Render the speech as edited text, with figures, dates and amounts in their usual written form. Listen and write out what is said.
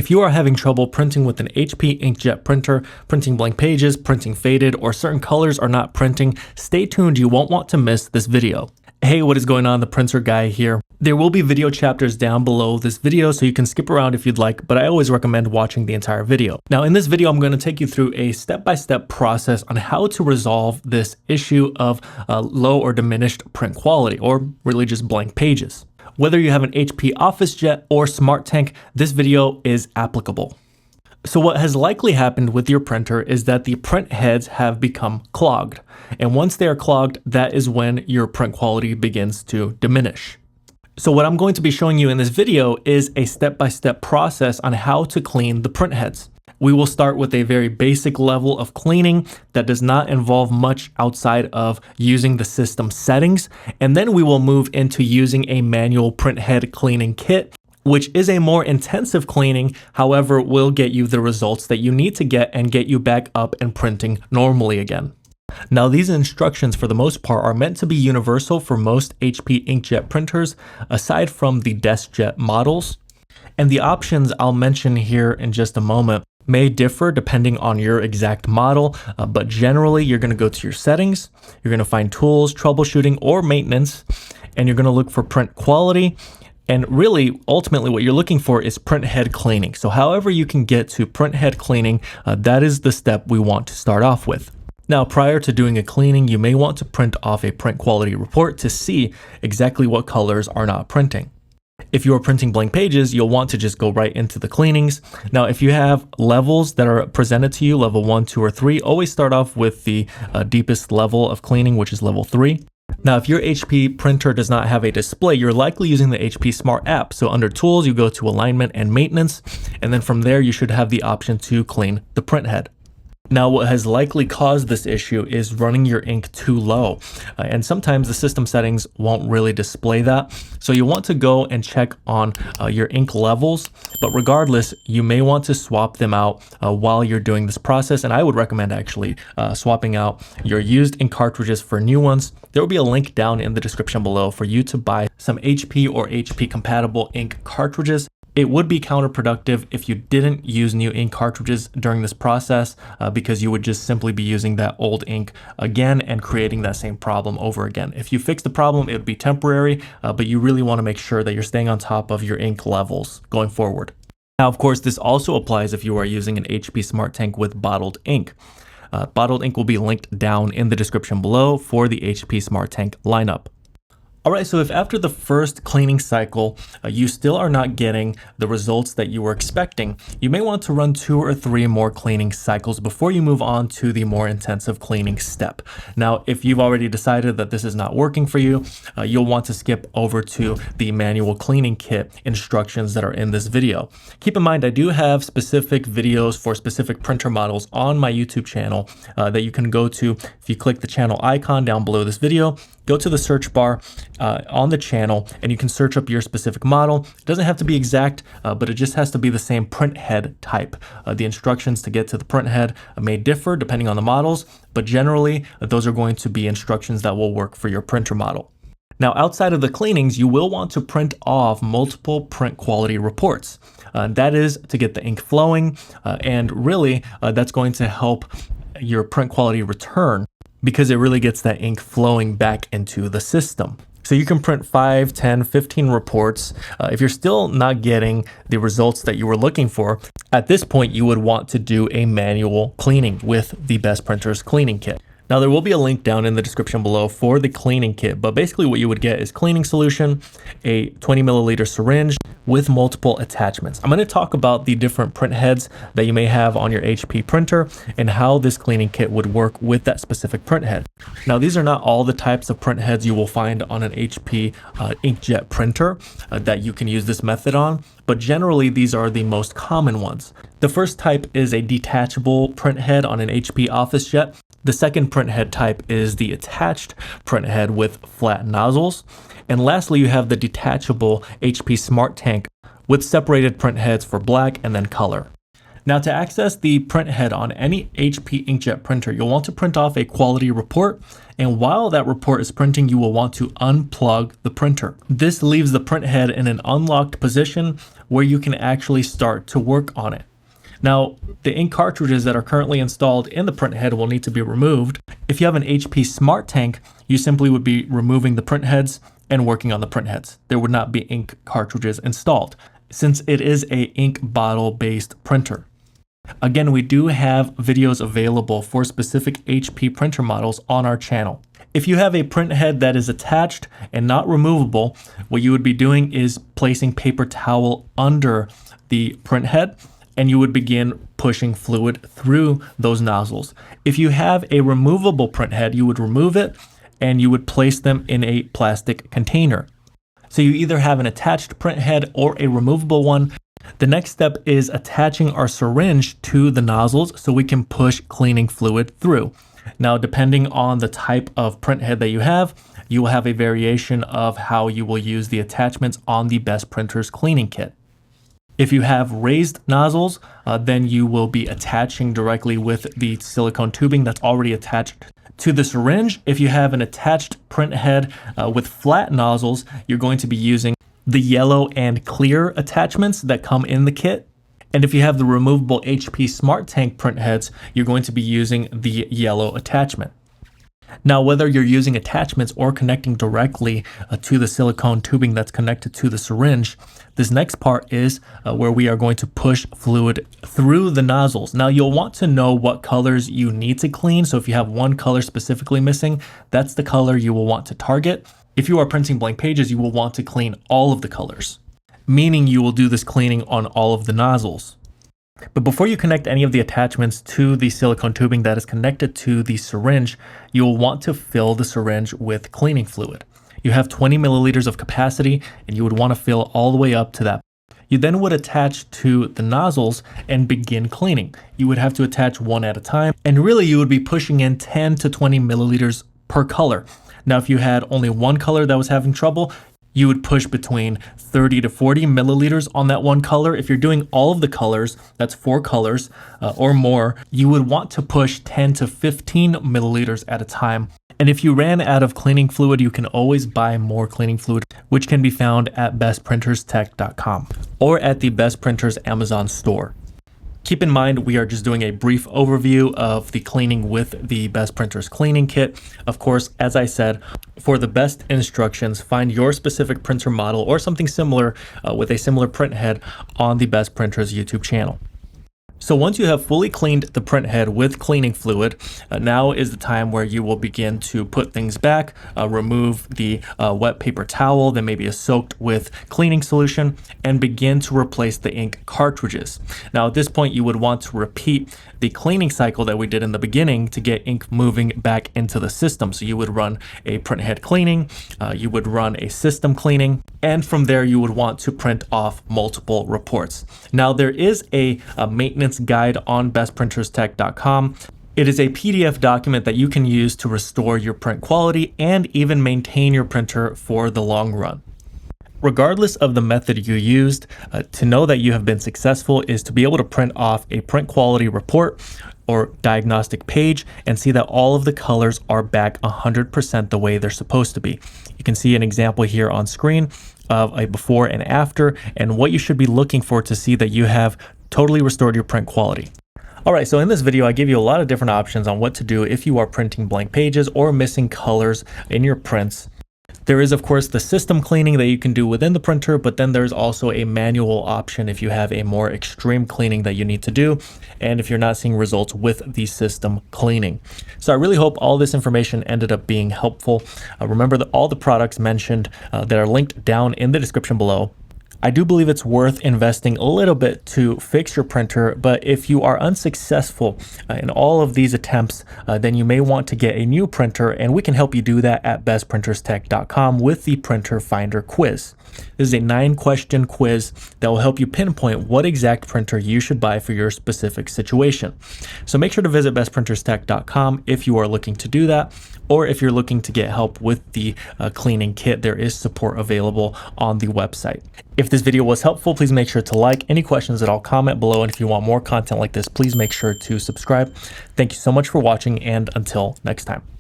If you are having trouble printing with an HP Inkjet printer, printing blank pages, printing faded, or certain colors are not printing, stay tuned, you won't want to miss this video. Hey, what is going on? The printer guy here. There will be video chapters down below this video, so you can skip around if you'd like, but I always recommend watching the entire video. Now in this video, I'm going to take you through a step-by-step process on how to resolve this issue of low or diminished print quality, or really just blank pages. Whether you have an HP OfficeJet or SmartTank, this video is applicable. So what has likely happened with your printer is that the print heads have become clogged. And once they are clogged, that is when your print quality begins to diminish. So what I'm going to be showing you in this video is a step-by-step process on how to clean the print heads. We will start with a very basic level of cleaning that does not involve much outside of using the system settings. And then we will move into using a manual print head cleaning kit, which is a more intensive cleaning, however, will get you the results that you need to get and get you back up and printing normally again. Now, these instructions for the most part are meant to be universal for most HP Inkjet printers, aside from the DeskJet models. And the options I'll mention here in just a moment may differ depending on your exact model, but generally you're going to go to your settings, you're going to find tools, troubleshooting, or maintenance, and you're going to look for print quality. And really, ultimately, what you're looking for is print head cleaning. So however you can get to print head cleaning, that is the step we want to start off with. Now, prior to doing a cleaning, you may want to print off a print quality report to see exactly what colors are not printing. If you're printing blank pages, you'll want to just go right into the cleanings. Now, if you have levels that are presented to you, level 1, 2, or 3, always start off with the deepest level of cleaning, which is level 3. Now, if your HP printer does not have a display, you're likely using the HP Smart app. So under Tools, you go to Alignment and Maintenance, and then from there, you should have the option to clean the print head. Now, what has likely caused this issue is running your ink too low, and sometimes the system settings won't really display that. So you want to go and check on your ink levels, but regardless, you may want to swap them out while you're doing this process. And I would recommend actually swapping out your used ink cartridges for new ones. There will be a link down in the description below for you to buy some HP or HP compatible ink cartridges. It would be counterproductive if you didn't use new ink cartridges during this process because you would just simply be using that old ink again and creating that same problem over again. If you fix the problem, it would be temporary, but you really want to make sure that you're staying on top of your ink levels going forward. Now, of course, this also applies if you are using an HP SmartTank with bottled ink. Bottled ink will be linked down in the description below for the HP SmartTank lineup. Alright, so if after the first cleaning cycle, you still are not getting the results that you were expecting, you may want to run 2 or 3 more cleaning cycles before you move on to the more intensive cleaning step. Now, if you've already decided that this is not working for you, you'll want to skip over to the manual cleaning kit instructions that are in this video. Keep in mind, I do have specific videos for specific printer models on my YouTube channel that you can go to. If you click the channel icon down below this video, go to the search bar on the channel and you can search up your specific model. It doesn't have to be exact, but it just has to be the same print head type. The instructions to get to the print head may differ depending on the models, but generally those are going to be instructions that will work for your printer model. Now, outside of the cleanings, you will want to print off multiple print quality reports. That is to get the ink flowing, and really that's going to help your print quality return because it really gets that ink flowing back into the system. So you can print 5, 10, 15 reports. If you're still not getting the results that you were looking for, at this point, you would want to do a manual cleaning with the Best Printers cleaning kit. Now, there will be a link down in the description below for the cleaning kit, but basically what you would get is cleaning solution, a 20 milliliter syringe with multiple attachments. I'm going to talk about the different print heads that you may have on your HP printer and how this cleaning kit would work with that specific print head. Now, these are not all the types of print heads you will find on an HP Inkjet printer that you can use this method on, but generally these are the most common ones. The first type is a detachable print head on an HP OfficeJet. The second print head type is the attached print head with flat nozzles. And lastly, you have the detachable HP SmartTank with separated print heads for black and then color. Now, to access the print head on any HP inkjet printer, you'll want to print off a quality report, and while that report is printing, you will want to unplug the printer. This leaves the print head in an unlocked position where you can actually start to work on it. Now, the ink cartridges that are currently installed in the print head will need to be removed. If you have an HP Smart Tank, you simply would be removing the print heads and working on the print heads. There would not be ink cartridges installed, since it is a ink bottle based printer. Again, we do have videos available for specific HP printer models on our channel. If you have a print head that is attached and not removable, what you would be doing is placing paper towel under the print head, and you would begin pushing fluid through those nozzles. If you have a removable print head, you would remove it and you would place them in a plastic container. So you either have an attached print head or a removable one. The next step is attaching our syringe to the nozzles so we can push cleaning fluid through. Now, depending on the type of print head that you will have a variation of how you will use the attachments on the Best Printers cleaning kit. If you have raised nozzles, then you will be attaching directly with the silicone tubing that's already attached to the syringe. If you have an attached print head with flat nozzles, you're going to be using the yellow and clear attachments that come in the kit. And if you have the removable HP Smart Tank print heads, you're going to be using the yellow attachment. Now, whether you're using attachments or connecting directly to the silicone tubing that's connected to the syringe, this next part is where we are going to push fluid through the nozzles. Now, you'll want to know what colors you need to clean. So if you have one color specifically missing, that's the color you will want to target. If you are printing blank pages, you will want to clean all of the colors, meaning you will do this cleaning on all of the nozzles. But before you connect any of the attachments to the silicone tubing that is connected to the syringe, you will want to fill the syringe with cleaning fluid. You have 20 milliliters of capacity, and you would want to fill all the way up to that. You then would attach to the nozzles and begin cleaning. You would have to attach one at a time, and really you would be pushing in 10 to 20 milliliters per color. Now, if you had only one color that was having trouble, you would push between 30 to 40 milliliters on that one color. If you're doing all of the colors, that's 4 colors or more, you would want to push 10 to 15 milliliters at a time. And if you ran out of cleaning fluid, you can always buy more cleaning fluid, which can be found at bestprinterstech.com or at the Best Printers Amazon store. Keep in mind, we are just doing a brief overview of the cleaning with the Best Printers cleaning kit. Of course, as I said, for the best instructions, find your specific printer model or something similar with a similar print head on the Best Printers YouTube channel. So once you have fully cleaned the print head with cleaning fluid, now is the time where you will begin to put things back, remove the wet paper towel that maybe is soaked with cleaning solution, and begin to replace the ink cartridges. Now at this point, you would want to repeat the cleaning cycle that we did in the beginning to get ink moving back into the system. So you would run a print head cleaning, you would run a system cleaning, and from there you would want to print off multiple reports. Now there is a maintenance guide on bestprinterstech.com. It is a PDF document that you can use to restore your print quality and even maintain your printer for the long run. Regardless of the method you used, to know that you have been successful is to be able to print off a print quality report or diagnostic page and see that all of the colors are back 100% the way they're supposed to be. You can see an example here on screen of a before and after, and what you should be looking for to see that you have totally restored your print quality. All right, so in this video, I give you a lot of different options on what to do if you are printing blank pages or missing colors in your prints. There is, of course, the system cleaning that you can do within the printer, but then there's also a manual option if you have a more extreme cleaning that you need to do, and if you're not seeing results with the system cleaning. So I really hope all this information ended up being helpful. Remember that all the products mentioned that are linked down in the description below. I do believe it's worth investing a little bit to fix your printer, but if you are unsuccessful in all of these attempts, then you may want to get a new printer, and we can help you do that at bestprinterstech.com with the Printer Finder quiz. This is a 9-question quiz that will help you pinpoint what exact printer you should buy for your specific situation. So make sure to visit bestprinterstech.com if you are looking to do that, or if you're looking to get help with the cleaning kit, there is support available on the website. If this video was helpful, please make sure to like. Any questions at all, comment below. And if you want more content like this, please make sure to subscribe. Thank you so much for watching, and until next time.